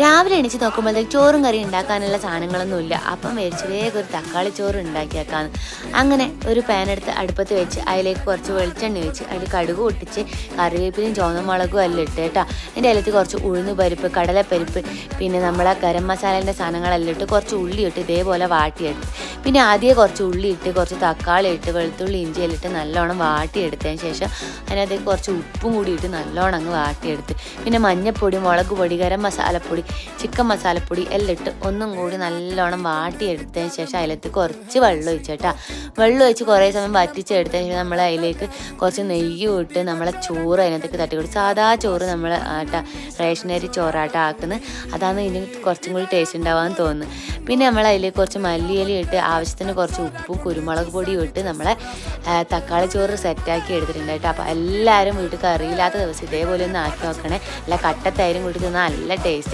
രാവിലെ എണീച്ച് നോക്കുമ്പോഴത്തേക്ക് ചോറും കറിയും ഉണ്ടാക്കാനുള്ള സാധനങ്ങളൊന്നുമില്ല. അപ്പം മേടിച്ച് വേഗം ഒരു തക്കാളി ചോറ് ഉണ്ടാക്കിയേക്കാന്ന്. അങ്ങനെ ഒരു പാൻ എടുത്ത് അടുപ്പത്ത് വെച്ച് അതിലേക്ക് കുറച്ച് വെളിച്ചെണ്ണ വെച്ച് അതിൽ കടുക് പൊട്ടിച്ച് കറിവേപ്പിലയും ചുവന്ന മുളകും എല്ലാം ഇട്ട് കേട്ടോ. അതിൻ്റെ അതിലേക്ക് കുറച്ച് ഉഴുന്ന് പരിപ്പ്, കടലപ്പരിപ്പ്, പിന്നെ നമ്മളെ ഗരം മസാലേൻ്റെ സാധനങ്ങളെല്ലാം ഇട്ട് കുറച്ച് ഉള്ളി ഇട്ട് ഇതേപോലെ വാട്ടിയെടുത്ത്. പിന്നെ ആദ്യം കുറച്ച് ഉള്ളി ഇട്ട് കുറച്ച് തക്കാളി ഇട്ട് വെളുത്തുള്ളി ഇഞ്ചിയെല്ലാം ഇട്ട് നല്ലോണം വാട്ടിയെടുത്തതിന് ശേഷം അതിനകത്തേക്ക് കുറച്ച് ഉപ്പും കൂടി ഇട്ട് നല്ലോണം അങ്ങ് വാട്ടിയെടുത്ത്. പിന്നെ മഞ്ഞൾപ്പൊടി, മുളക് പൊടി, ഗരം മസാലപ്പൊടി, ചിക്കൻ മസാലപ്പൊടി എല്ലാം ഇട്ട് ഒന്നും കൂടി നല്ലോണം വാട്ടിയെടുത്തതിന് ശേഷം അതിലേക്ക് കുറച്ച് വെള്ളം ഒഴിച്ചേട്ടാ. വെള്ളം ഒഴിച്ച് കുറേ സമയം വറ്റിച്ചെടുത്തതിന് ശേഷം നമ്മൾ അതിലേക്ക് കുറച്ച് നെയ്യും ഇട്ട് നമ്മളെ ചോറ് അതിനകത്തേക്ക് തട്ടി കൊടുത്ത്. സാധാ ചോറ് നമ്മൾ റേഷനരി ചോറാട്ട ആക്കുന്നത്. അതാണ് ഇതിന് കുറച്ചും കൂടി ടേസ്റ്റ് ഉണ്ടാവാൻ തോന്നുന്നു. പിന്നെ നമ്മൾ അതിലേക്ക് കുറച്ച് മല്ലിയില ഇട്ട് ആവശ്യത്തിന് കുറച്ച് ഉപ്പും കുരുമുളക് പൊടിയും ഇട്ട് നമ്മളെ തക്കാളി ചോറ് സെറ്റാക്കി എടുത്തിട്ടുണ്ട് കേട്ടോ. അപ്പോൾ എല്ലാവരും വീട്ടിൽ കറിയില്ലാത്ത ദിവസം ഇതേപോലെ ഒന്ന് ആക്കി നോക്കണേ. അല്ല കട്ടത്തൈരും കൂട്ടി തിന്നാൽ നല്ല ടേസ്റ്റ്.